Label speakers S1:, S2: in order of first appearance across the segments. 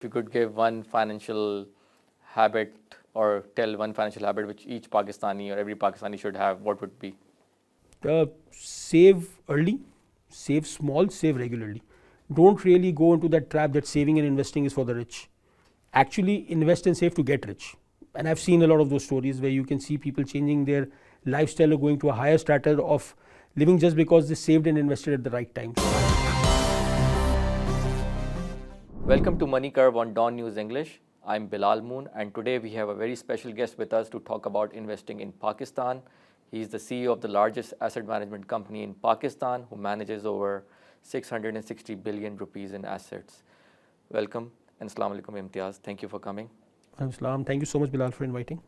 S1: If you could give one financial habit or tell one financial habit which each Pakistani or every Pakistani should have, what would be?
S2: Save early, save small, save regularly. Don't really go into that trap that saving and investing is for the rich. Actually invest and save to get rich. And I've seen a lot of those stories where you can see people changing their lifestyle or going to a higher strata of living just because they saved and invested at the right time.
S1: Welcome to MoneyCurve on DawnNews English. I'm Bilal Moon, and today we have a very special guest with us to talk about investing in Pakistan. He's the CEO of the largest asset management company in Pakistan, who manages over 660 billion rupees in assets. Welcome and Assalamu alaikum Imtiaz. Thank you for coming.
S2: Islam. Thank you so much, Bilal, for inviting.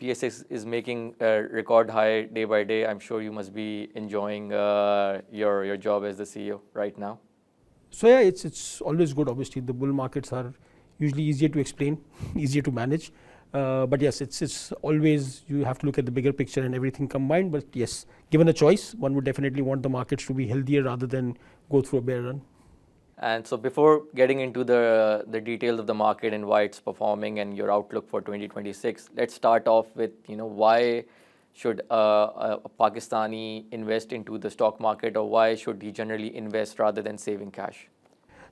S1: PSX is making a record high day by day. I'm sure you must be enjoying your job as the CEO right now.
S2: So yeah, it's always good. Obviously, the bull markets are usually easier to explain, easier to manage. But yes, it's always, you have to look at the bigger picture and everything combined. But yes, given a choice, one would definitely want the markets to be healthier rather than go through a bear run.
S1: And so before getting into the details of the market and why it's performing and your outlook for 2026, let's start off with, why should a Pakistani invest into the stock market, or why should he generally invest rather than saving cash?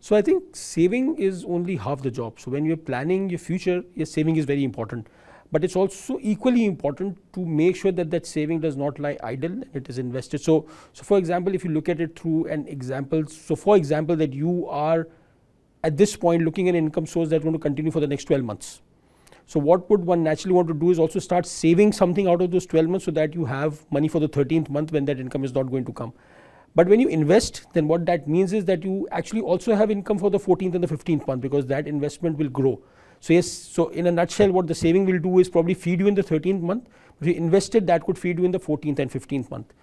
S2: So I think saving is only half the job. So when you're planning your future, yes, saving is very important. But it's also equally important to make sure that that saving does not lie idle and it is invested. So for example, if you look at it through an example, so for example, that you are at this point looking at an income source that's going to continue for the next 12 months. So what would one naturally want to do is also start saving something out of those 12 months so that you have money for the 13th month when that income is not going to come. But when you invest, then what that means is that you actually also have income for the 14th and the 15th month, because that investment will grow. So yes, so in a nutshell, what the saving will do is probably feed you in the 13th month. If you invested, that could feed you in the 14th and 15th month.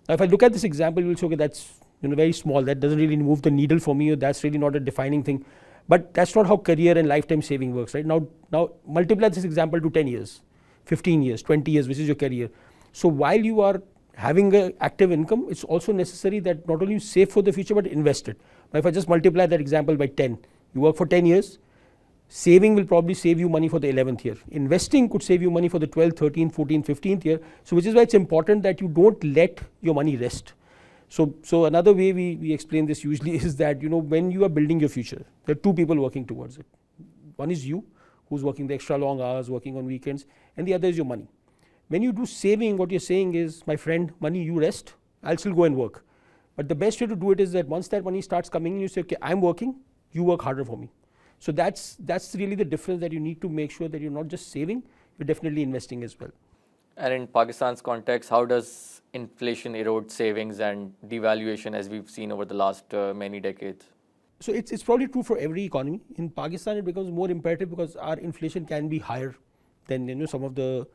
S2: Now, if I look at this example, you will say, okay, that's very small. That doesn't really move the needle for me, or that's really not a defining thing. But that's not how career and lifetime saving works, right? Now multiply this example to 10 years, 15 years, 20 years, which is your career. So while you are having an active income, it's also necessary that not only you save for the future, but invest it. Now, if I just multiply that example by 10, you work for 10 years, saving will probably save you money for the 11th year. Investing could save you money for the 12th, 13th, 14th, 15th year. So which is why it's important that you don't let your money rest. So another way we explain this usually is that, when you are building your future, there are two people working towards it. One is you, who's working the extra long hours, working on weekends, and the other is your money. When you do saving, what you're saying is, my friend, money, you rest, I'll still go and work. But the best way to do it is that once that money starts coming in, you say, okay, I'm working, you work harder for me. So that's really the difference, that you need to make sure that you're not just saving, you're definitely investing as well.
S1: And in Pakistan's context, how does inflation erode savings and devaluation, as we've seen over the last many decades?
S2: So it's probably true for every economy. In Pakistan, it becomes more imperative because our inflation can be higher than some of the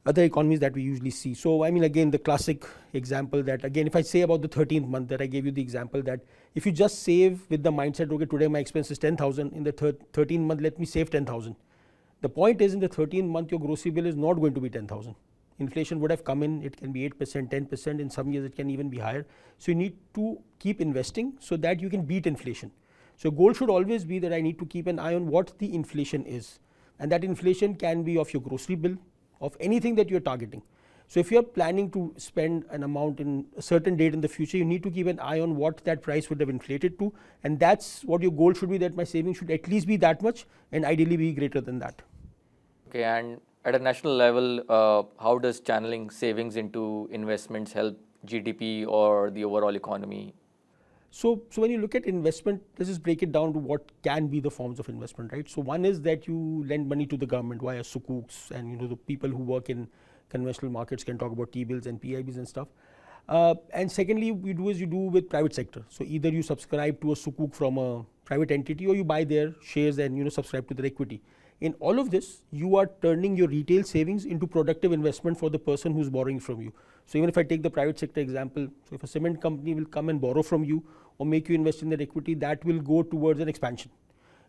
S2: other economies that we usually see. So I mean, again, the classic example that, again, if I say about the 13th month, that I gave you the example that if you just save with the mindset, okay, today my expense is 10,000, in the 13th month, let me save 10,000. The point is, in the 13th month, your grocery bill is not going to be 10,000. Inflation would have come in, it can be 8%, 10%, in some years it can even be higher. So you need to keep investing so that you can beat inflation. So goal should always be that I need to keep an eye on what the inflation is. And that inflation can be of your grocery bill, of anything that you're targeting. So if you're planning to spend an amount in a certain date in the future, you need to keep an eye on what that price would have inflated to. And that's what your goal should be, that my savings should at least be that much and ideally be greater than that.
S1: Okay, and at a national level, how does channeling savings into investments help GDP or the overall economy?
S2: So when you look at investment, let's just break it down to what can be the forms of investment, right? So one is that you lend money to the government via Sukuks, and the people who work in conventional markets can talk about T-bills and PIBs and stuff. And secondly, you do with private sector. So either you subscribe to a Sukuk from a private entity, or you buy their shares and subscribe to their equity. In all of this, you are turning your retail savings into productive investment for the person who's borrowing from you. So even if I take the private sector example, so if a cement company will come and borrow from you or make you invest in their equity, that will go towards an expansion.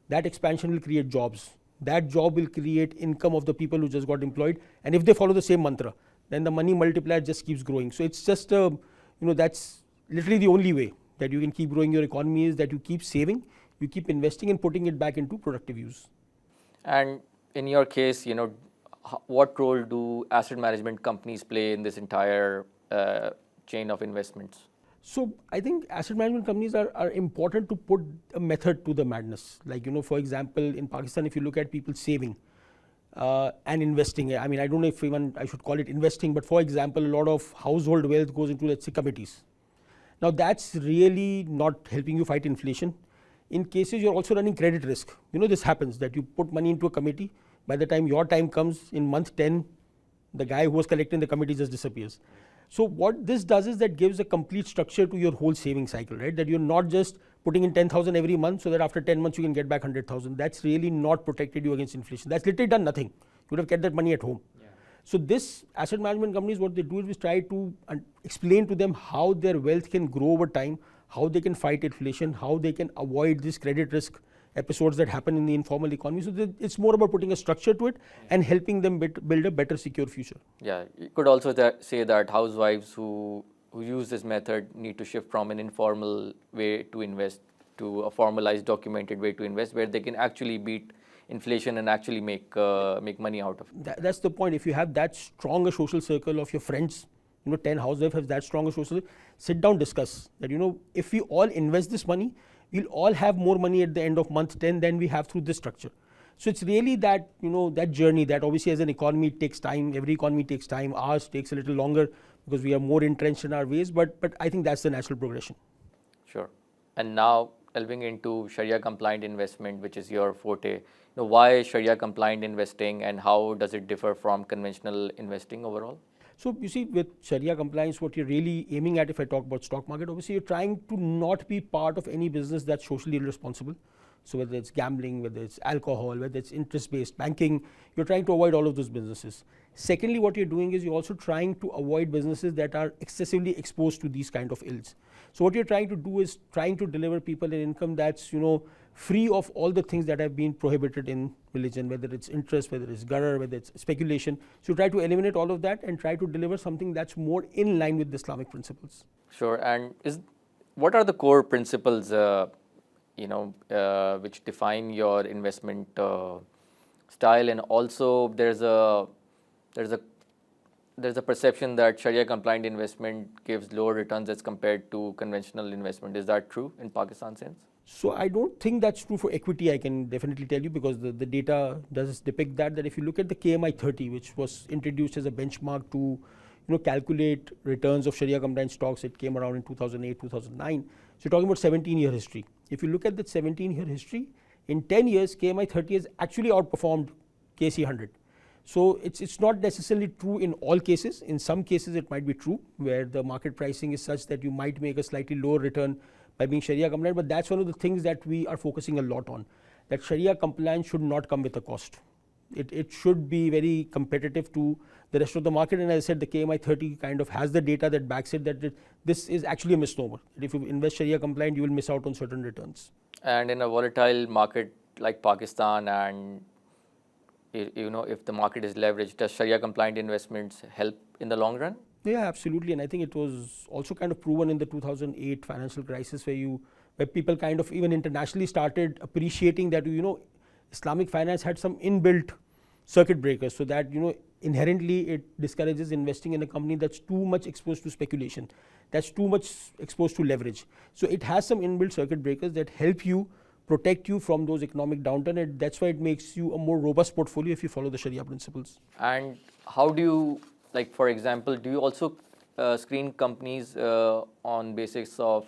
S2: That expansion will create jobs. That job will create income of the people who just got employed. And if they follow the same mantra, then the money multiplier just keeps growing. So it's just, that's literally the only way that you can keep growing your economy, is that you keep saving. you keep investing and putting it back into productive use.
S1: And in your case, what role do asset management companies play in this entire chain of investments?
S2: So I think asset management companies are important to put a method to the madness. Like, for example, in Pakistan, if you look at people saving and investing, I mean, I don't know if even I should call it investing, but for example, a lot of household wealth goes into, let's say, committees. Now that's really not helping you fight inflation. In cases you're also running credit risk. This happens that you put money into a committee. By the time your time comes in month 10, the guy who was collecting the committee just disappears. So what this does is that gives a complete structure to your whole saving cycle, right? That you're not just putting in 10,000 every month so that after 10 months you can get back 100,000. That's really not protected you against inflation. That's literally done nothing. You would have kept that money at home. Yeah. So this asset management companies, what they do is try to explain to them how their wealth can grow over time, how they can fight inflation, how they can avoid this credit risk episodes that happen in the informal economy. So it's more about putting a structure to it and helping them build a better secure future.
S1: Yeah, you could also say that housewives who use this method need to shift from an informal way to invest to a formalized, documented way to invest, where they can actually beat inflation and actually make money out of it.
S2: That's the point. If you have that strong a social circle of your friends, 10 housewives have that strong a social circle, sit down, discuss that, if we all invest this money, we'll all have more money at the end of month 10 than we have through this structure. So it's really that, that journey that obviously as an economy it takes time. Every economy takes time. Ours takes a little longer because we are more entrenched in our ways, but I think that's the natural progression.
S1: Sure. And now delving into Sharia-compliant investment, which is your forte, why Sharia-compliant investing and how does it differ from conventional investing overall?
S2: So you see, with Sharia compliance, what you're really aiming at, if I talk about stock market, obviously you're trying to not be part of any business that's socially irresponsible. So whether it's gambling, whether it's alcohol, whether it's interest-based banking, you're trying to avoid all of those businesses. Secondly, what you're doing is you're also trying to avoid businesses that are excessively exposed to these kind of ills. So what you're trying to do is trying to deliver people an income that's, free of all the things that have been prohibited in religion, whether it's interest, whether it's gharar, whether it's speculation. So you try to eliminate all of that and try to deliver something that's more in line with the Islamic principles.
S1: Sure. And what are the core principles, which define your investment style? And also there's a perception that Sharia-compliant investment gives lower returns as compared to conventional investment. Is that true in Pakistan sense?
S2: So I don't think that's true for equity, I can definitely tell you, because the data does depict that if you look at the KMI 30, which was introduced as a benchmark to calculate returns of Sharia-compliant stocks, it came around in 2008, 2009. So you're talking about 17-year history. If you look at that 17-year history, in 10 years, KMI 30 has actually outperformed KC 100. So it's not necessarily true in all cases. In some cases, it might be true where the market pricing is such that you might make a slightly lower return by being Sharia compliant, but that's one of the things that we are focusing a lot on, that Sharia compliance should not come with a cost. It should be very competitive to the rest of the market, and as I said, the KMI 30 kind of has the data that backs it, that this is actually a misnomer. That if you invest Sharia compliant, you will miss out on certain returns.
S1: And in a volatile market like Pakistan, and if the market is leveraged, does Sharia compliant investments help in the long run?
S2: Yeah, absolutely. And I think it was also kind of proven in the 2008 financial crisis where people kind of even internationally started appreciating that, Islamic finance had some inbuilt circuit breakers, so that, inherently it discourages investing in a company that's too much exposed to speculation, that's too much exposed to leverage. So it has some inbuilt circuit breakers that help you, protect you from those economic downturn, and that's why it makes you a more robust portfolio if you follow the Sharia principles.
S1: And how do you, for example, do you also screen companies on basis of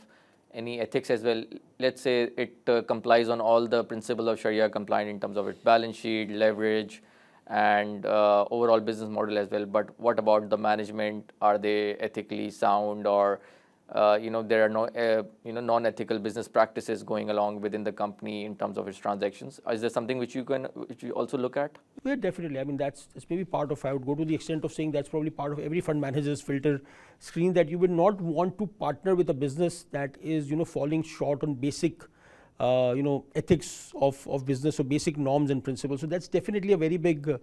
S1: any ethics as well? Let's say it complies on all the principles of Sharia compliant in terms of its balance sheet, leverage, and overall business model as well. But what about the management? Are they ethically sound, or there are no non-ethical business practices going along within the company in terms of its transactions? Is there something which you also look at?
S2: Yeah, definitely. I mean, that's maybe part of. I would go to the extent of saying that's probably part of every fund manager's filter screen, that you would not want to partner with a business that is falling short on basic ethics of business, or basic norms and principles. So that's definitely a very big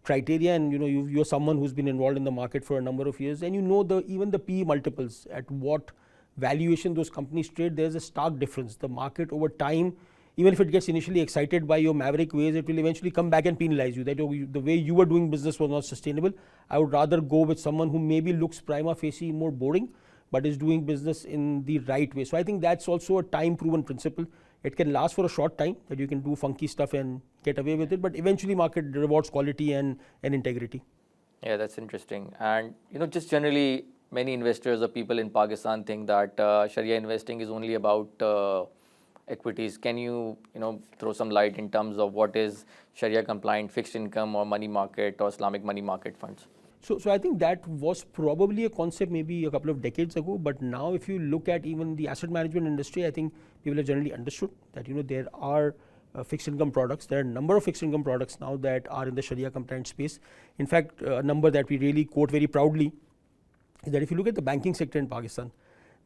S2: criteria, and you're someone who's been involved in the market for a number of years, and even the PE multiples at what valuation those companies trade, there's a stark difference. The market over time, even if it gets initially excited by your maverick ways, it will eventually come back and penalize you, that the way you were doing business was not sustainable. I would rather go with someone who maybe looks prima facie more boring, but is doing business in the right way. So I think that's also a time proven principle. It can last for a short time, that you can do funky stuff and get away with it, but eventually market rewards quality and integrity.
S1: Yeah, that's interesting. And just generally, many investors or people in Pakistan think that Sharia investing is only about equities. Can you throw some light in terms of what is Sharia compliant fixed income or money market or Islamic money market funds?
S2: So I think that was probably a concept maybe a couple of decades ago, but now if you look at even the asset management industry, I think people have generally understood that there are fixed income products. There are a number of fixed income products now that are in the Sharia compliant space. In fact, a number that we really quote very proudly is that if you look at the banking sector in Pakistan,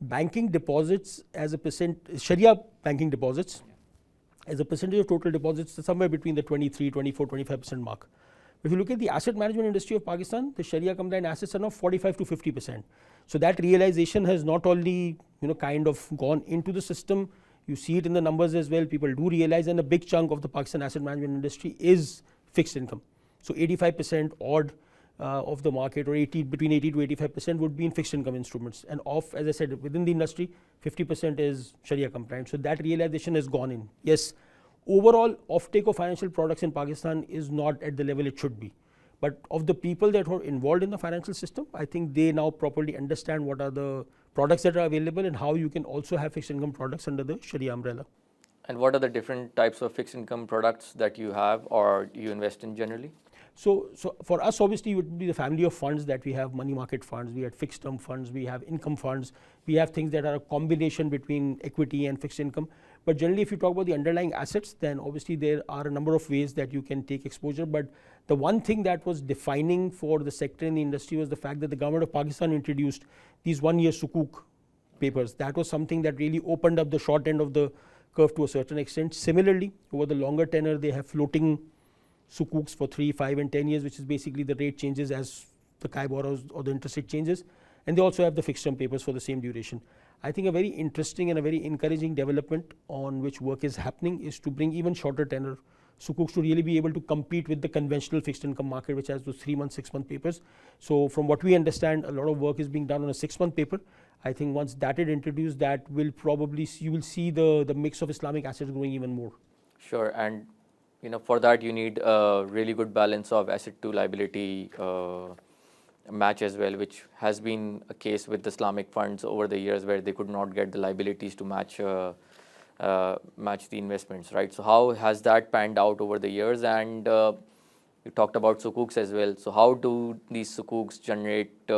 S2: banking deposits as a Sharia banking deposits as a percentage of total deposits is somewhere between the 23, 24, 25% mark. If you look at the asset management industry of Pakistan, the Sharia compliant assets are now 45 to 50%. So that realization has not only kind of gone into the system, you see it in the numbers as well. People do realize, and a big chunk of the Pakistan asset management industry is fixed income. So 85% odd of the market, or between 80 to 85% would be in fixed income instruments, and as I said, within the industry 50% is Sharia compliant. So that realization has gone in. Yes, overall offtake of financial products in Pakistan is not at the level it should be, but of the people that are involved in the financial system, I think they now properly understand what are the products that are available and how you can also have fixed income products under the Sharia umbrella.
S1: And what are the different types of fixed income products that you have or you invest in generally?
S2: So for us, obviously, it would be the family of funds that we have: money market funds, we have fixed term funds, we have income funds, we have things that are a combination between equity and fixed income. But generally, if you talk about the underlying assets, then obviously there are a number of ways that you can take exposure. But the one thing that was defining for the sector in the industry was the fact that the government of Pakistan introduced these 1-year Sukuk papers. That was something that really opened up the short end of the curve to a certain extent. Similarly, over the longer tenor, they have floating Sukuks for 3, 5 and 10 years, which is basically the rate changes as the KIBOR or the interest rate changes. And they also have the fixed term papers for the same duration. I think a very interesting and a very encouraging development on which work is happening is to bring even shorter tenor Sukuks to really be able to compete with the conventional fixed income market, which has those 3-month, 6-month papers. So from what we understand, a lot of work is being done on a 6-month paper. I think once that is introduced, that will probably, you will see the mix of Islamic assets growing even more.
S1: Sure. And for that you need a really good balance of asset to liability match as well, which has been a case with Islamic funds over the years, where they could not get the liabilities to match the investments, right? So how has that panned out over the years? And you talked about Sukuks as well. So how do these Sukuks generate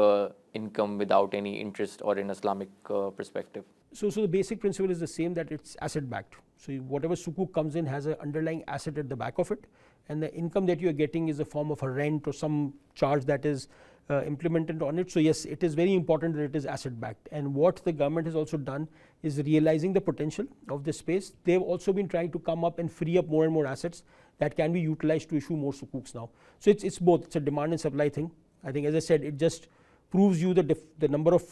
S1: income without any interest or in Islamic perspective?
S2: So the basic principle is the same, that it's asset backed. So whatever Sukuk comes in has an underlying asset at the back of it, and the income that you are getting is a form of a rent or some charge that is implemented on it. So yes, it is very important that it is asset backed. And what the government has also done is realizing the potential of this space. They've also been trying to come up and free up more and more assets that can be utilized to issue more Sukuks now. So it's both. It's a demand and supply thing. I think, as I said, it just proves you the number of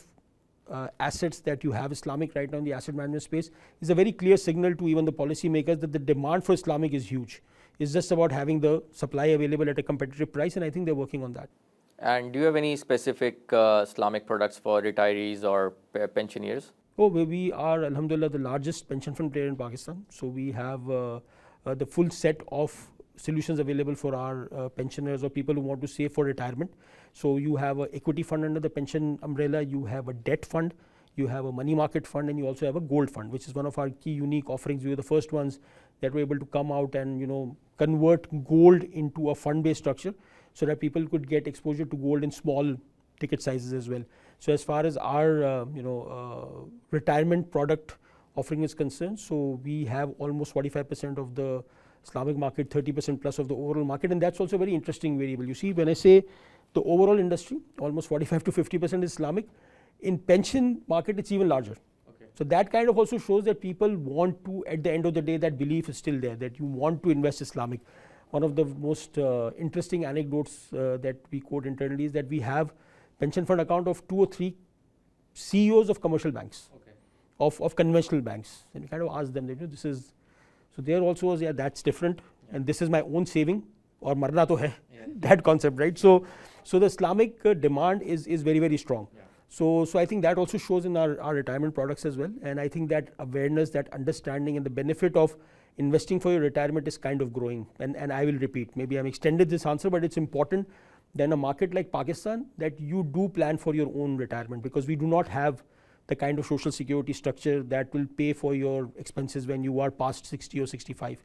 S2: assets that you have Islamic right now in the asset management space is a very clear signal to even the policy makers that the demand for Islamic is huge. It's just about having the supply available at a competitive price, and I think they're working on that.
S1: And do you have any specific Islamic products for retirees or pensioners?
S2: Oh, we are, alhamdulillah, the largest pension fund player in Pakistan. So we have the full set of solutions available for our pensioners or people who want to save for retirement. So you have an equity fund under the pension umbrella, you have a debt fund, you have a money market fund, and you also have a gold fund, which is one of our key unique offerings. We were the first ones that were able to come out and convert gold into a fund-based structure so that people could get exposure to gold in small ticket sizes as well. So as far as our retirement product offering is concerned, so we have almost 45% of the Islamic market, 30% plus of the overall market, and that's also a very interesting variable. You see, when I say the overall industry, almost 45 to 50% is Islamic. In pension market, it's even larger. Okay. So that kind of also shows that people want to, at the end of the day, that belief is still there, that you want to invest Islamic. One of the most interesting anecdotes that we quote internally is that we have pension fund account of 2 or 3 CEOs of commercial banks. Okay. of conventional banks. And you kind of ask them, this is, so there also was, that's different, and this is my own saving, or marna to hai, that concept, right? So the Islamic demand is very, very strong. So I think that also shows in our retirement products as well. And I think that awareness, that understanding, and the benefit of investing for your retirement is kind of growing. And I will repeat, maybe I'm extended this answer, but it's important that in a market like Pakistan that you do plan for your own retirement, because we do not have the kind of social security structure that will pay for your expenses when you are past 60 or 65.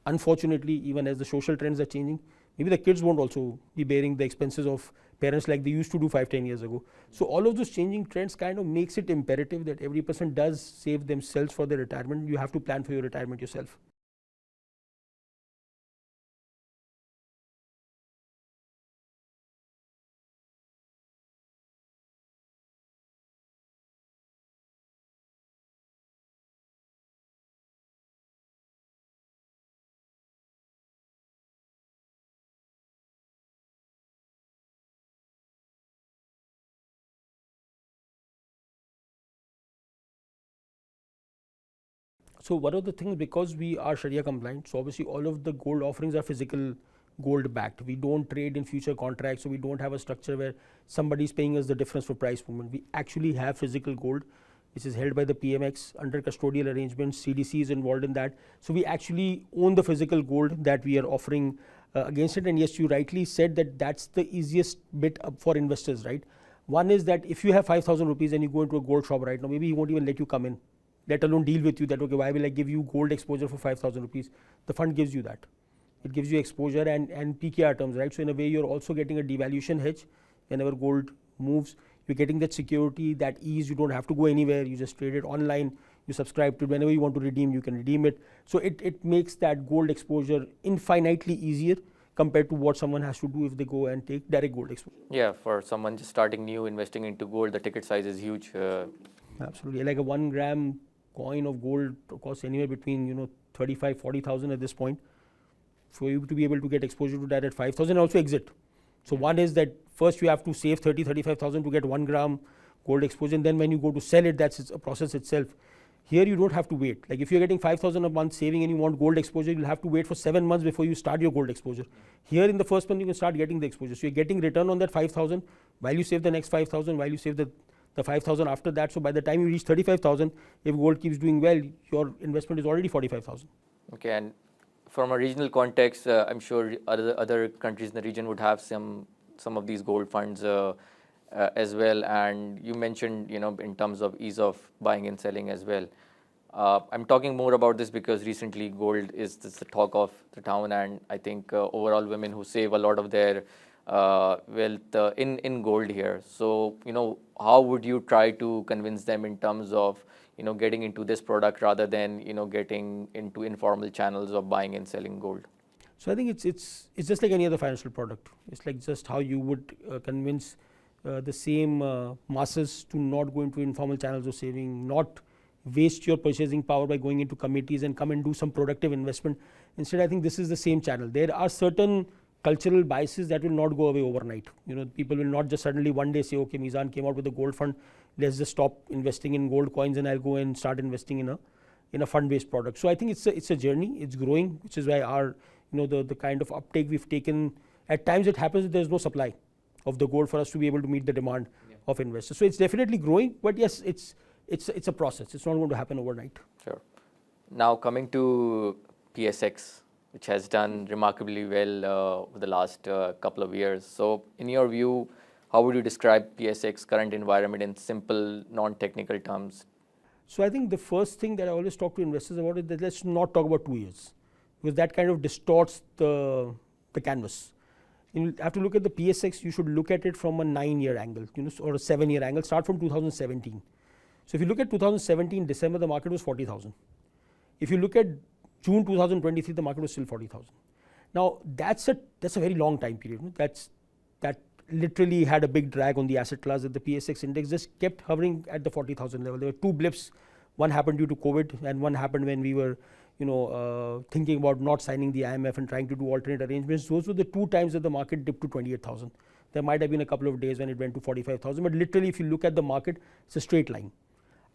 S2: Unfortunately, even as the social trends are changing, maybe the kids won't also be bearing the expenses of parents like they used to do 5-10 years ago. So all of those changing trends kind of makes it imperative that every person does save themselves for their retirement. You have to plan for your retirement yourself. So one of the things, because we are Sharia compliant, so obviously all of the gold offerings are physical gold backed. We don't trade in future contracts, so we don't have a structure where somebody is paying us the difference for price movement. We actually have physical gold, which is held by the PMX under custodial arrangements. CDC is involved in that. So we actually own the physical gold that we are offering against it. And yes, you rightly said that that's the easiest bit for investors, right? One is that if you have 5,000 rupees and you go into a gold shop right now, maybe he won't even let you come in, let alone deal with you that, okay, why will I give you gold exposure for 5,000 rupees? The fund gives you that. It gives you exposure and PKR terms, right? So in a way, you're also getting a devaluation hedge. Whenever gold moves, you're getting that security, that ease. You don't have to go anywhere. You just trade it online. You subscribe to it. Whenever you want to redeem, you can redeem it. So it makes that gold exposure infinitely easier compared to what someone has to do if they go and take direct gold exposure.
S1: Yeah, for someone just starting new, investing into gold, the ticket size is huge.
S2: Absolutely. Like a 1 gram coin of gold costs anywhere between 35,000-40,000 at this point. For you to be able to get exposure to that at 5,000, also exit. So one is that first you have to save 35,000 to get 1 gram gold exposure, and then when you go to sell it, that's a process itself. Here you don't have to wait. Like if you're getting 5,000 a month saving and you want gold exposure, you'll have to wait for 7 months before you start your gold exposure. Here in the first month you can start getting the exposure. So you're getting return on that 5,000 while you save the next 5,000, while you save the 5,000 after that. So by the time you reach 35,000, if gold keeps doing well, your investment is already 45,000.
S1: Okay, and from a regional context, I'm sure other countries in the region would have some of these gold funds as well. And you mentioned, in terms of ease of buying and selling as well. I'm talking more about this because recently gold is the talk of the town, and I think overall women who save a lot of their wealth in gold here. So, how would you try to convince them in terms of getting into this product rather than getting into informal channels of buying and selling gold?
S2: So I think it's just like any other financial product. It's like just how you would convince the same masses to not go into informal channels of saving, not waste your purchasing power by going into committees and come and do some productive investment. Instead, I think this is the same channel. There are certain cultural biases that will not go away overnight. People will not just suddenly one day say, okay, Meezan came out with a gold fund, let's just stop investing in gold coins and I'll go and start investing in a fund-based product. So I think it's a journey. It's growing, which is why our the kind of uptake we've taken. At times it happens that there's no supply of the gold for us to be able to meet the demand of investors. So it's definitely growing, but yes, it's a process. It's not going to happen overnight.
S1: Sure. Now coming to PSX, which has done remarkably well over the last couple of years. So in your view, how would you describe PSX current environment in simple, non-technical terms?
S2: So I think the first thing that I always talk to investors about is that let's not talk about 2 years, because that kind of distorts the canvas. You have to look at the PSX, you should look at it from a 9-year angle, or a 7-year angle. Start from 2017. So if you look at 2017, December, the market was 40,000. If you look at June 2023, the market was still 40,000. Now that's a very long time period. That literally had a big drag on the asset class, that the PSX index just kept hovering at the 40,000 level. There were 2 blips. One happened due to COVID, and one happened when we were thinking about not signing the IMF and trying to do alternate arrangements. Those were the 2 times that the market dipped to 28,000. There might have been a couple of days when it went to 45,000, but literally if you look at the market, it's a straight line.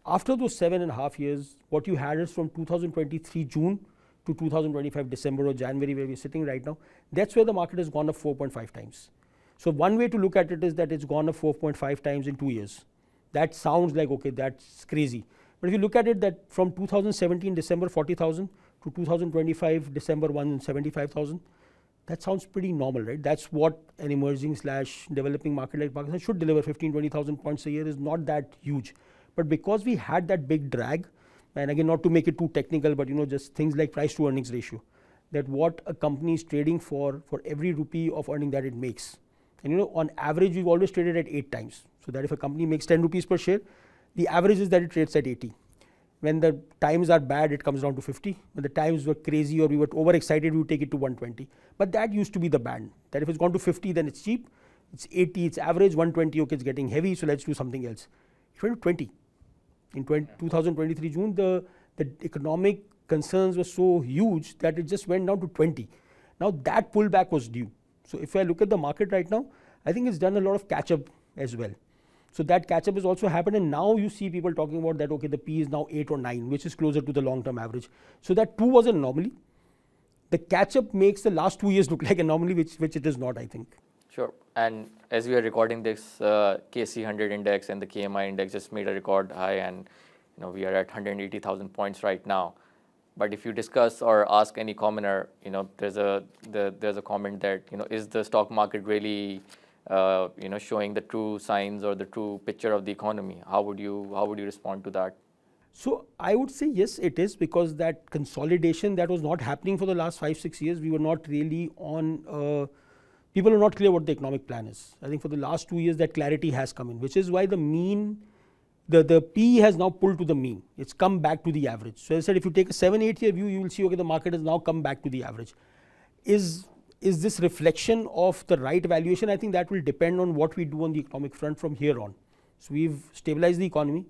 S2: After those 7.5 years, what you had is from 2023 June to 2025 December or January, where we're sitting right now, that's where the market has gone up 4.5 times. So one way to look at it is that it's gone up 4.5 times in 2 years. That sounds like, okay, that's crazy. But if you look at it, that from 2017 December 40,000 to 2025 December 175,000, that sounds pretty normal, right? That's what an emerging / developing market like Pakistan should deliver. 15-20,000 points a year is not that huge. But because we had that big drag, and again, not to make it too technical, but just things like price to earnings ratio, that what a company is trading for every rupee of earning that it makes. And on average, we've always traded at 8 times. So that if a company makes 10 rupees per share, the average is that it trades at 80. When the times are bad, it comes down to 50. When the times were crazy or we were overexcited, we would take it to 120. But that used to be the band, that if it's gone to 50, then it's cheap. It's 80, it's average. 120, okay, it's getting heavy, so let's do something else. It went to 20. In 2023 June, the economic concerns were so huge that it just went down to 20. Now that pullback was due. So if I look at the market right now, I think it's done a lot of catch up as well. So that catch up has also happened, and now you see people talking about that, okay, the P is now 8 or 9, which is closer to the long term average. So that too was an anomaly. The catch up makes the last 2 years look like an anomaly, which it is not, I think.
S1: Sure. And as we are recording this, KC 100 index and the KMI index just made a record high, and we are at 180,000 points right now. But if you discuss or ask any commenter, there's a comment that is the stock market really showing the true signs or the true picture of the economy? How would you respond to that?
S2: So I would say yes, it is, because that consolidation that was not happening for the last 5-6 years, we were not really on. People are not clear what the economic plan is. I think for the last 2 years that clarity has come in, which is why the mean, the P has now pulled to the mean. It's come back to the average. So as I said, if you take a 7-8 year view, you will see, okay, the market has now come back to the average. Is this reflection of the right valuation? I think that will depend on what we do on the economic front from here on. So we've stabilized the economy,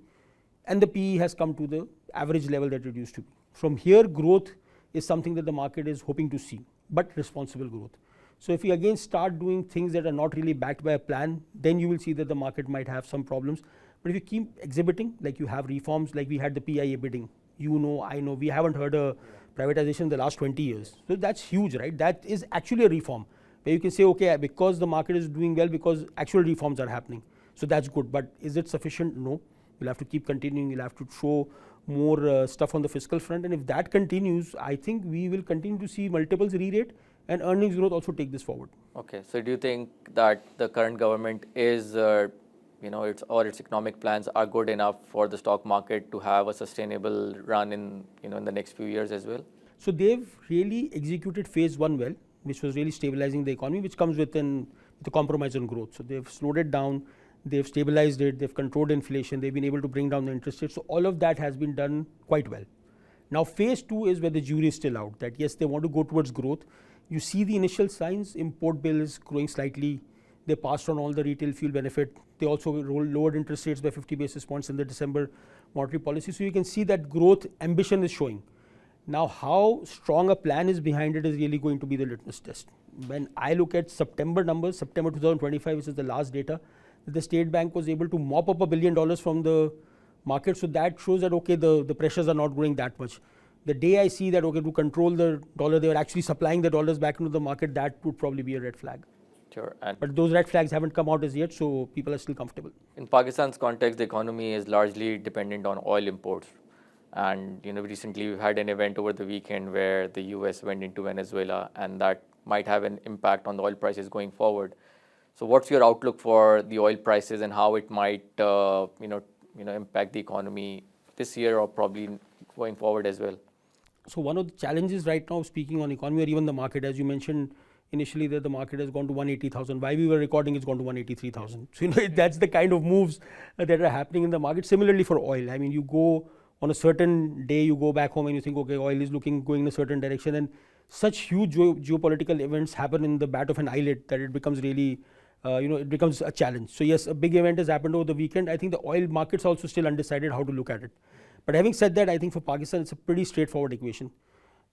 S2: and the PE has come to the average level that it used to be. From here, growth is something that the market is hoping to see, but responsible growth. So if we again start doing things that are not really backed by a plan, then you will see that the market might have some problems. But if you keep exhibiting, like you have reforms, like we had the PIA bidding, I know, we haven't heard a privatization in the last 20 years. So that's huge, right? That is actually a reform where you can say, okay, because the market is doing well, because actual reforms are happening. So that's good. But is it sufficient? No. You'll have to keep continuing. You'll have to show more stuff on the fiscal front. And if that continues, I think we will continue to see multiples re-rate and earnings growth also take this forward.
S1: Okay. So do you think that the current government is, its economic plans are good enough for the stock market to have a sustainable run in the next few years as well?
S2: So they've really executed phase 1 well, which was really stabilizing the economy, which comes with the compromise on growth. So they've slowed it down, they've stabilized it, they've controlled inflation, they've been able to bring down the interest rate. So all of that has been done quite well. Now phase 2 is where the jury is still out, that yes, they want to go towards growth. You see the initial signs, import bill is growing slightly. They passed on all the retail fuel benefit. They also lowered interest rates by 50 basis points in the December monetary policy. So you can see that growth ambition is showing. Now how strong a plan is behind it is really going to be the litmus test. When I look at September numbers, September 2025, which is the last data, the State Bank was able to mop up $1 billion from the market. So that shows that, okay, the pressures are not growing that much. The day I see that, okay, to control the dollar, they were actually supplying the dollars back into the market, that would probably be a red flag.
S1: Sure.
S2: But those red flags haven't come out as yet, so people are still comfortable.
S1: In Pakistan's context, the economy is largely dependent on oil imports. And recently we had an event over the weekend where the US went into Venezuela, and that might have an impact on the oil prices going forward. So what's your outlook for the oil prices and how it might impact the economy this year or probably going forward as well?
S2: So one of the challenges right now, speaking on economy or even the market, as you mentioned initially, that the market has gone to 180,000. While we were recording, it's gone to 183,000. So that's the kind of moves that are happening in the market. Similarly for oil, I mean, you go on a certain day, you go back home and you think, okay, oil is going in a certain direction, and such huge geopolitical events happen in the bat of an eyelid that it becomes really, it becomes a challenge. So yes, a big event has happened over the weekend. I think the oil markets also still undecided how to look at it. But having said that, I think for Pakistan, it's a pretty straightforward equation.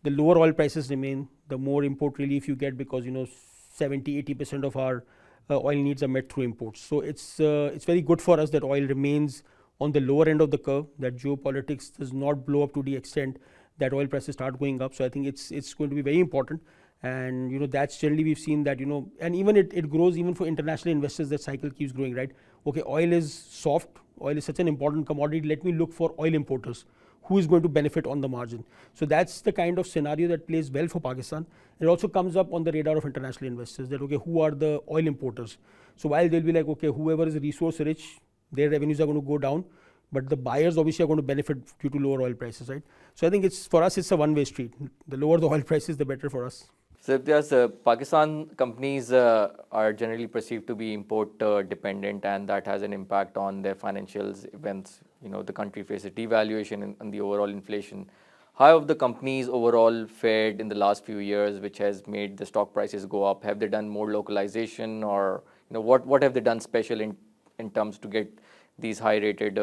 S2: The lower oil prices remain, the more import relief you get, because 70-80% of our oil needs are met through imports. So it's very good for us that oil remains on the lower end of the curve, that geopolitics does not blow up to the extent that oil prices start going up. So I think it's going to be very important. And that's generally we've seen that, and even it grows even for international investors. That cycle keeps growing, right? Okay, oil is soft, oil is such an important commodity, let me look for oil importers who is going to benefit on the margin. So that's the kind of scenario that plays well for Pakistan. It also comes up on the radar of international investors, that okay, who are the oil importers? So while they'll be like, okay, whoever is resource rich, their revenues are going to go down, but the buyers obviously are going to benefit due to lower oil prices, right? So I think for us it's a one-way street. The lower the oil prices, the better for us.
S1: So yes, Pakistan companies are generally perceived to be import dependent, and that has an impact on their financials events. The country faces devaluation and the overall inflation. How have the companies overall fared in the last few years, which has made the stock prices go up? Have they done more localization, or what have they done special in terms to get these high-rated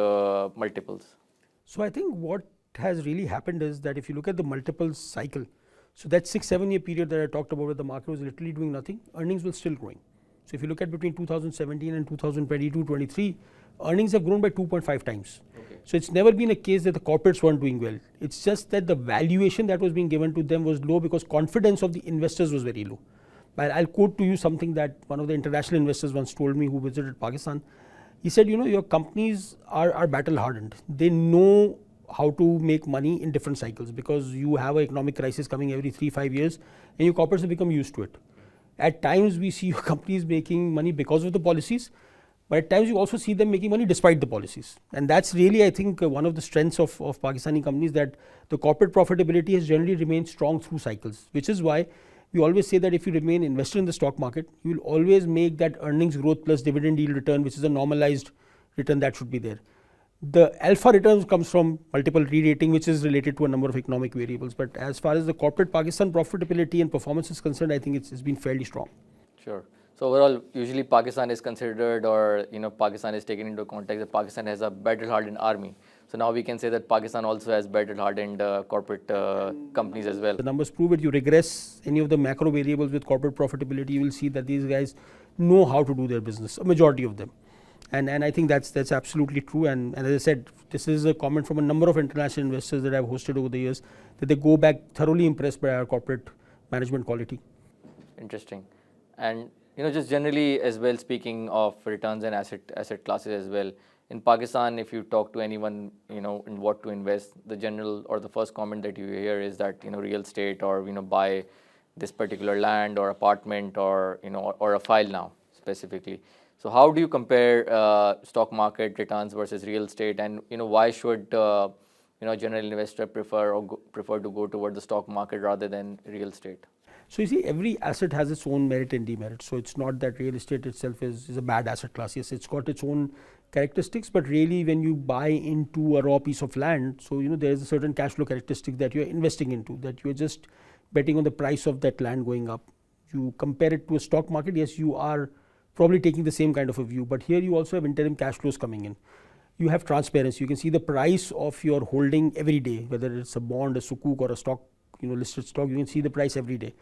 S1: multiples?
S2: So I think what has really happened is that if you look at the multiples cycle, so that 6-7 year period that I talked about where the market was literally doing nothing, earnings were still growing. So if you look at between 2017 and 2022-23, earnings have grown by 2.5 times. Okay. So it's never been a case that the corporates weren't doing well. It's just that the valuation that was being given to them was low because confidence of the investors was very low. But I'll quote to you something that one of the international investors once told me who visited Pakistan. He said, your companies are battle hardened. They know how to make money in different cycles because you have an economic crisis coming every 3-5 years and your corporates have become used to it. At times we see your companies making money because of the policies, but at times you also see them making money despite the policies. And that's really, I think, one of the strengths of Pakistani companies, that the corporate profitability has generally remained strong through cycles, which is why we always say that if you remain invested in the stock market, you will always make that earnings growth plus dividend yield return, which is a normalized return that should be there. The alpha returns comes from multiple re-rating, which is related to a number of economic variables. But as far as the corporate Pakistan profitability and performance is concerned, I think it's been fairly strong.
S1: Sure. So overall, usually Pakistan is considered, or Pakistan is taken into context that Pakistan has a battle-hardened army. So now we can say that Pakistan also has battle-hardened corporate companies as well.
S2: The numbers prove it. You regress any of the macro variables with corporate profitability, you will see that these guys know how to do their business, a majority of them. And I think that's absolutely true. And as I said, this is a comment from a number of international investors that I've hosted over the years, that they go back thoroughly impressed by our corporate management quality.
S1: Interesting. And just generally as well, speaking of returns and asset classes as well, in Pakistan, if you talk to anyone, in what to invest, the general or the first comment that you hear is that, real estate, or, buy this particular land or apartment, or, or a file now specifically. So how do you compare stock market returns versus real estate, and why should general investor prefer to go toward the stock market rather than real estate?
S2: So you see, every asset has its own merit and demerit. So it's not that real estate itself is a bad asset class. Yes, it's got its own characteristics, but really when you buy into a raw piece of land, so there is a certain cash flow characteristic that you're investing into, that you're just betting on the price of that land going up. You compare it to a stock market, yes, you are probably taking the same kind of a view, but here you also have interim cash flows coming in. You have transparency. You can see the price of your holding every day, whether it's a bond, a sukuk, or a stock, listed stock. You can see the price every day.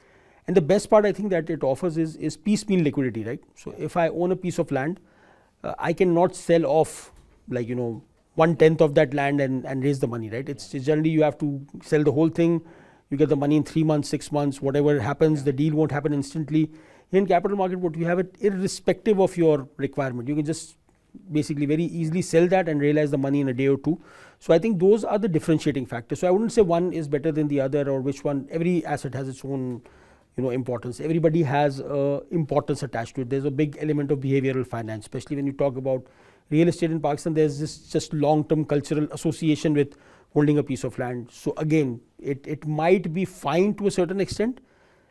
S2: And the best part I think that it offers is piecemeal liquidity, right? So if I own a piece of land, I cannot sell off like 1/10 of that land and raise the money, right? It's generally you have to sell the whole thing. You get the money in 3 months, 6 months, whatever happens. The deal won't happen instantly. In capital market, what you have it irrespective of your requirement. You can just basically very easily sell that and realize the money in a day or two. So I think those are the differentiating factors. So I wouldn't say one is better than the other, or which one. Every asset has its own importance. Everybody has importance attached to it. There's a big element of behavioral finance, especially when you talk about real estate in Pakistan. There's this just long-term cultural association with holding a piece of land. So again, it might be fine to a certain extent.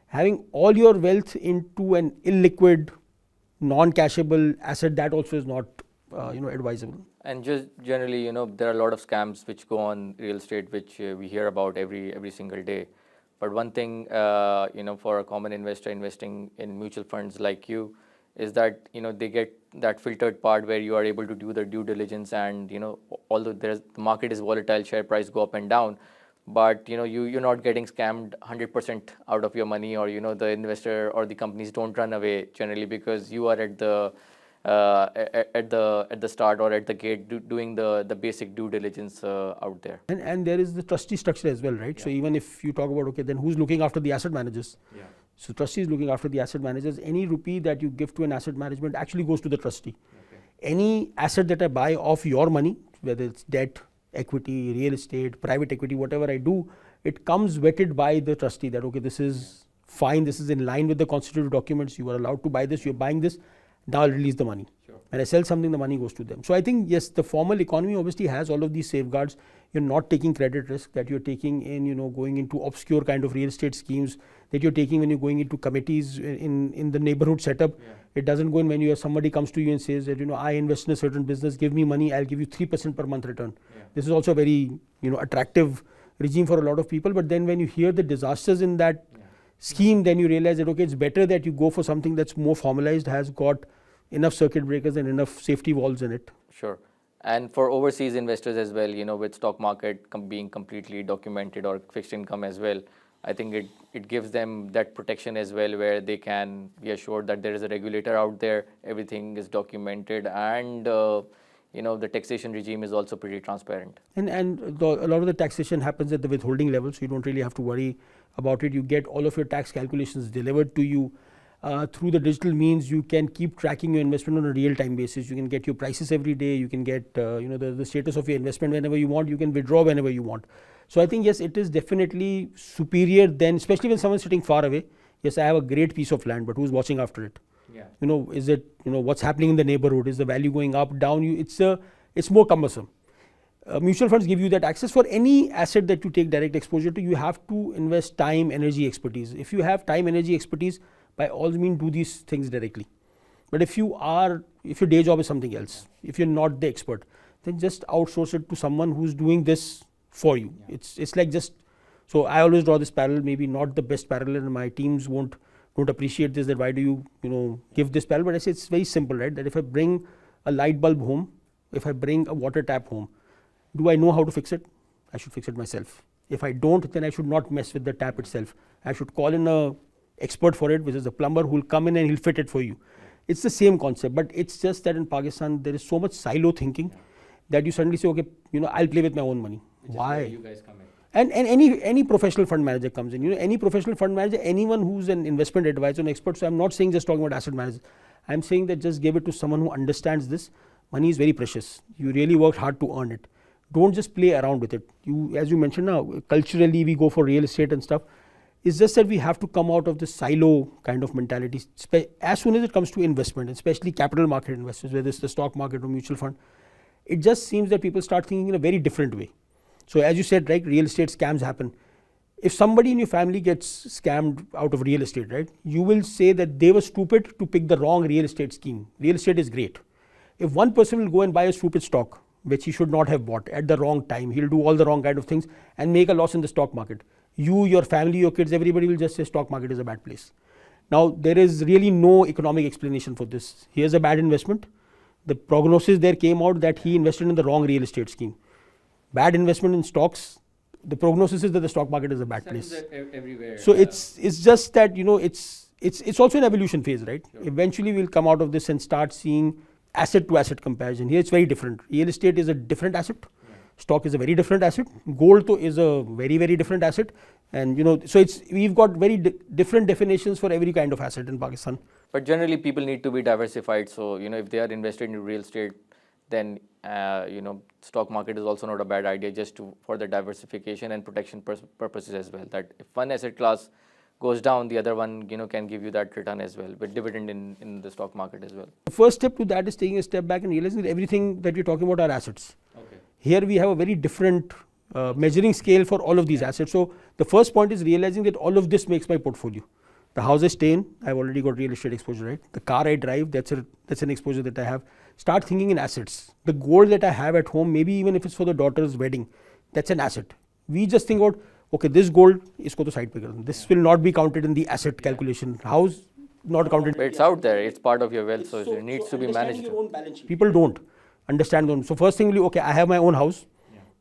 S2: Having all your wealth into an illiquid, non-cashable asset, that also is not advisable.
S1: And just generally, there are a lot of scams which go on real estate, which we hear about every single day. But one thing, for a common investor investing in mutual funds like you, is that they get that filtered part where you are able to do the due diligence, and although the market is volatile, share price go up and down, but you're not getting scammed 100% out of your money, or the investor or the companies don't run away generally, because you are at the at the start or at the gate, doing the basic due diligence out there.
S2: And there is the trustee structure as well, right? So even if you talk about, okay, then who's looking after the asset managers? So trustee is looking after the asset managers. Any rupee that you give to an asset management actually goes to the trustee. Any asset that I buy of your money, whether it's debt, equity, real estate, private equity, whatever I do, it comes vetted by the trustee that, okay, this is fine, this is in line with the constitutive documents, you are allowed to buy this, you're buying this, now I'll release the money. When I sell something, the money goes to them. So I think, yes, the formal economy obviously has all of these safeguards. You're not taking credit risk that you're taking in, going into obscure kind of real estate schemes that you're taking when you're going into committees in the neighborhood setup. It doesn't go in when somebody comes to you and says that, I invest in a certain business, give me money, I'll give you 3% per month return. This is also a very, attractive regime for a lot of people. But then when you hear the disasters in that scheme, then you realize that, okay, it's better that you go for something that's more formalized, has got enough circuit breakers and enough safety walls in it.
S1: Sure. And for overseas investors as well, with stock market being completely documented or fixed income as well, I think it gives them that protection as well, where they can be assured that there is a regulator out there, everything is documented, and the taxation regime is also pretty transparent.
S2: And a lot of the taxation happens at the withholding level, so you don't really have to worry about it. You get all of your tax calculations delivered to you. Through the digital means, you can keep tracking your investment on a real-time basis. You can get your prices every day. You can get the status of your investment whenever you want. You can withdraw whenever you want. So I think, yes, it is definitely superior than, especially when someone's sitting far away. Yes, I have a great piece of land, but who's watching after it? Is it, what's happening in the neighborhood? Is the value going up, down? It's more cumbersome. Mutual funds give you that access. For any asset that you take direct exposure to, you have to invest time, energy, expertise. If you have time, energy, expertise, by all means do these things directly. But if your day job is something else, if you're not the expert, then just outsource it to someone who's doing this for you. It's like so I always draw this parallel, maybe not the best parallel, and my teams don't appreciate this, that why do you give this parallel, but I say it's very simple, right? That if I bring a light bulb home, if I bring a water tap home, do I know how to fix it? I should fix it myself. If I don't, then I should not mess with the tap itself. I should call in a expert for it, which is a plumber who will come in and he'll fit it for you. It's the same concept, but it's just that in Pakistan there is so much silo thinking that you suddenly say, okay, I'll play with my own money. Why?
S1: You guys come in.
S2: And any professional fund manager comes in. Any professional fund manager, anyone who's an investment advisor, an expert. So I'm not saying just talking about asset managers. I'm saying that just give it to someone who understands this. Money is very precious. You really worked hard to earn it. Don't just play around with it. As you mentioned now, culturally we go for real estate and stuff. It's just that we have to come out of this silo kind of mentality as soon as it comes to investment, especially capital market investors, whether it's the stock market or mutual fund. It just seems that people start thinking in a very different way. So as you said, right, real estate scams happen. If somebody in your family gets scammed out of real estate, right, you will say that they were stupid to pick the wrong real estate scheme. Real estate is great. If one person will go and buy a stupid stock, which he should not have bought at the wrong time, he'll do all the wrong kind of things and make a loss in the stock market. You, your family, your kids, everybody will just say stock market is a bad place. Now, there is really no economic explanation for this. Here's a bad investment. The prognosis there came out that he invested in the wrong real estate scheme. Bad investment in stocks. The prognosis is that the stock market is a bad place.
S1: Everywhere.
S2: So it's just that it's also an evolution phase, right? Sure. Eventually we'll come out of this and start seeing asset to asset comparison. Here it's very different. Real estate is a different asset. Stock is a very different asset. Gold is a very, very different asset. And so we've got very different definitions for every kind of asset in Pakistan.
S1: But generally people need to be diversified. So, if they are invested in real estate, then, stock market is also not a bad idea, just for the diversification and protection purposes as well. That if one asset class goes down, the other one, can give you that return as well, with dividend in the stock market as well.
S2: The first step to that is taking a step back and realizing that everything that you're talking about are assets. Okay. Here we have a very different measuring scale for all of these assets. So the first point is realizing that all of this makes my portfolio. The house I stay in, I've already got real estate exposure, right? The car I drive, that's an exposure that I have. Start thinking in assets. The gold that I have at home, maybe even if it's for the daughter's wedding, that's an asset. We just think about, okay, this gold, isko to side pe kar do. This will not be counted in the asset calculation. House, not counted.
S1: But it's out there. It's part of your wealth, so it needs to be managed.
S2: Your own balance sheet. People don't understand them. So first thing will be, okay, I have my own house.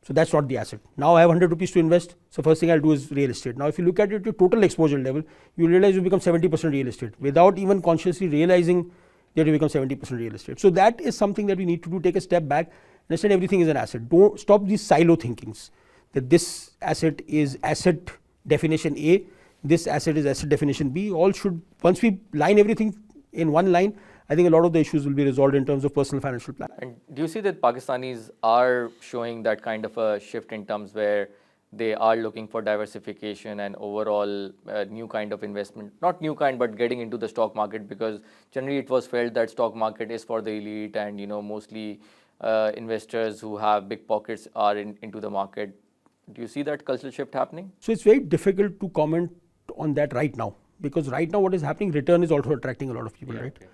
S2: So that's not the asset. Now I have 100 rupees to invest. So first thing I'll do is real estate. Now if you look at it at your total exposure level, you realize you become 70% real estate without even consciously realizing they have to become 70% real estate. So that is something that we need to do, take a step back, understand everything is an asset. Don't stop these silo thinkings that this asset is asset definition A, this asset is asset definition B. All should, once we line everything in one line, I think a lot of the issues will be resolved in terms of personal financial planning.
S1: And do you see that Pakistanis are showing that kind of a shift in terms where they are looking for diversification and overall new kind of investment, not new kind, but getting into the stock market, because generally it was felt that stock market is for the elite and mostly investors who have big pockets are into the market. Do you see that cultural shift happening?
S2: So it's very difficult to comment on that right now, because right now what is happening, return is also attracting a lot of people, right? Okay.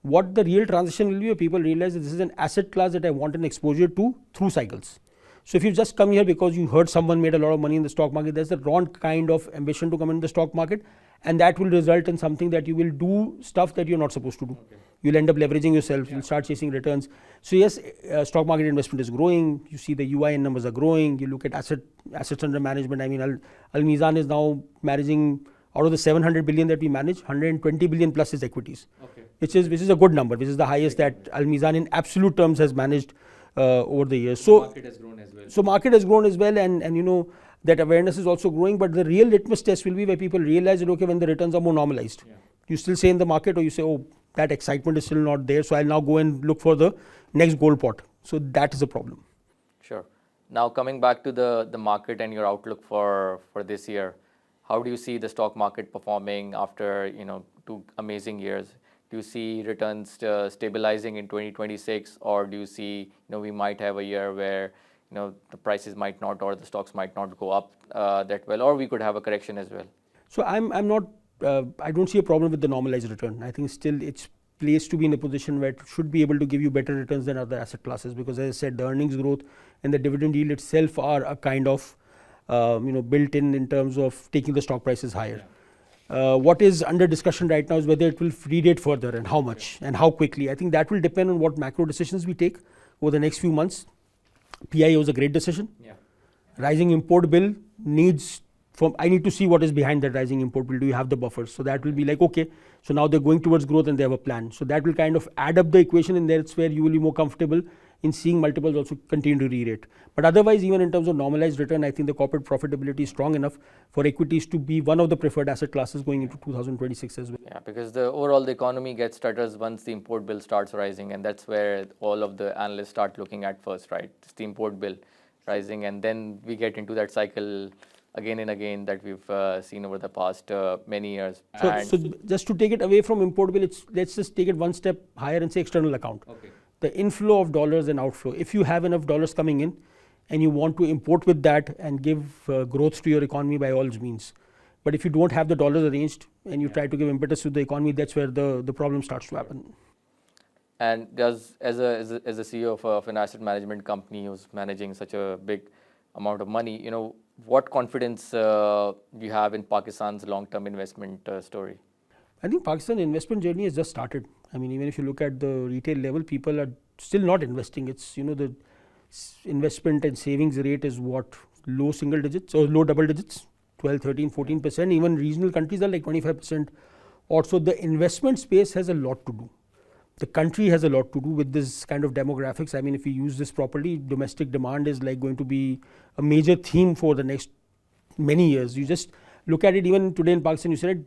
S2: What the real transition will be, people realize that this is an asset class that I want an exposure to through cycles. So if you just come here because you heard someone made a lot of money in the stock market, that's the wrong kind of ambition to come in the stock market, and that will result in something that you will do stuff that you're not supposed to do. Okay. You'll end up leveraging yourself, you'll start chasing returns. So yes, stock market investment is growing, you see the UIN numbers are growing, you look at assets under management. I mean, Meezan is now managing, out of the 700 billion that we manage, 120 billion plus is equities, okay, which is a good number, which is the highest that Meezan in absolute terms has managed over the years. So
S1: market has grown as well.
S2: So market has grown as well, and that awareness is also growing. But the real litmus test will be where people realize that, okay, when the returns are more normalized, you still stay in the market, or you say, oh, that excitement is still not there, so I'll now go and look for the next gold pot. So that is a problem.
S1: Sure. Now coming back to the market and your outlook for this year, how do you see the stock market performing after 2 amazing years? Do you see returns stabilizing in 2026, or do you see we might have a year where the prices might not, or the stocks might not go up that well, or we could have a correction as well?
S2: So I'm not, I don't see a problem with the normalized return. I think still it's placed to be in a position where it should be able to give you better returns than other asset classes, because as I said, the earnings growth and the dividend yield itself are a kind of built in terms of taking the stock prices higher. What is under discussion right now is whether it will re-rate further and how much and how quickly. I think that will depend on what macro decisions we take over the next few months. PIA was a great decision. Rising import bill needs, I need to see what is behind that rising import bill. Do you have the buffers? So that will be like, okay, so now they're going towards growth and they have a plan. So that will kind of add up the equation, and that's where you will be more comfortable in seeing multiples also continue to re-rate. But otherwise, even in terms of normalized return, I think the corporate profitability is strong enough for equities to be one of the preferred asset classes going into 2026 as well.
S1: Yeah, because the economy gets stutters once the import bill starts rising, and that's where all of the analysts start looking at first, right? It's the import bill rising, and then we get into that cycle again and again that we've seen over the past many years.
S2: So just to take it away from import bill, let's just take it one step higher and say external account. Okay. The inflow of dollars and outflow. If you have enough dollars coming in and you want to import with that and give growth to your economy, by all means. But if you don't have the dollars arranged and you try to give impetus to the economy, that's where the problem starts to happen.
S1: And does, as a CEO of an asset management company who's managing such a big amount of money, what confidence do you have in Pakistan's long-term investment story?
S2: I think Pakistan's investment journey has just started. I mean, even if you look at the retail level, people are still not investing. It's, the investment and savings rate is what, low single digits or low double digits, 12, 13, 14%. Even regional countries are like 25%. Also, the investment space has a lot to do. The country has a lot to do with this kind of demographics. I mean, if we use this properly, domestic demand is like going to be a major theme for the next many years. You just look at it even today in Pakistan, you said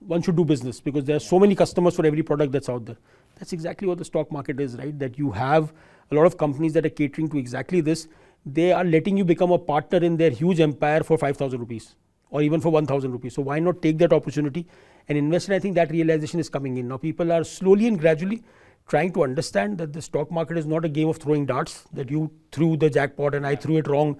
S2: one should do business because there are so many customers for every product that's out there. That's exactly what the stock market is, right? That you have a lot of companies that are catering to exactly this. They are letting you become a partner in their huge empire for 5,000 rupees or even for 1,000 rupees. So why not take that opportunity and invest? And I think that realization is coming in. Now people are slowly and gradually trying to understand that the stock market is not a game of throwing darts, that you threw the jackpot and I threw it wrong.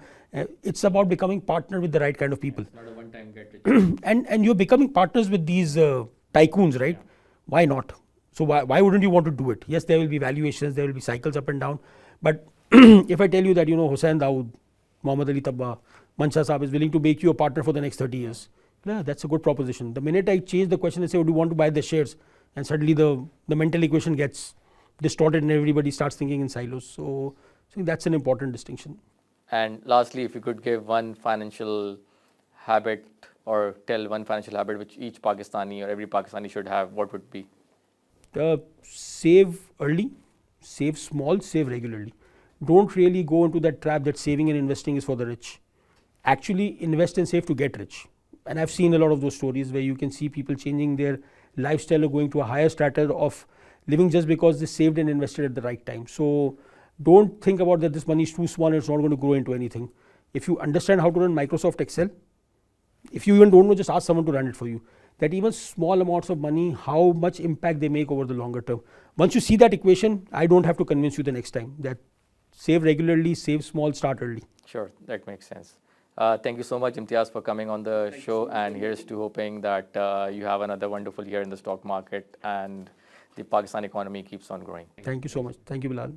S2: It's about becoming partner with the right kind of people.
S1: It's not a one-time get rich.
S2: and you're becoming partners with these tycoons, right? Yeah. Why not? So why wouldn't you want to do it? Yes, there will be valuations, there will be cycles up and down. But if I tell you that, Hussain Dawood, Muhammad Ali Tabba, Mansa Saab is willing to make you a partner for the next 30 years. Yeah, that's a good proposition. The minute I change the question and say, do you want to buy the shares? And suddenly the mental equation gets distorted and everybody starts thinking in silos. So I think that's an important distinction.
S1: And lastly, if you could give one financial habit or tell one financial habit which each Pakistani or every Pakistani should have, what would be?
S2: Save early, save small, save regularly. Don't really go into that trap that saving and investing is for the rich. Actually invest and save to get rich. And I've seen a lot of those stories where you can see people changing their lifestyle or going to a higher strata of living just because they saved and invested at the right time. So don't think about that this money is too small and it's not going to grow into anything. If you understand how to run Microsoft Excel, if you even don't know, just ask someone to run it for you. That even small amounts of money, how much impact they make over the longer term. Once you see that equation, I don't have to convince you the next time that save regularly, save small, start early.
S1: Sure, that makes sense. Thank you so much, Imtiaz, for coming on the show. And here's to hoping that you have another wonderful year in the stock market and the Pakistan economy keeps on growing.
S2: Thank you so much. Thank you, Bilal.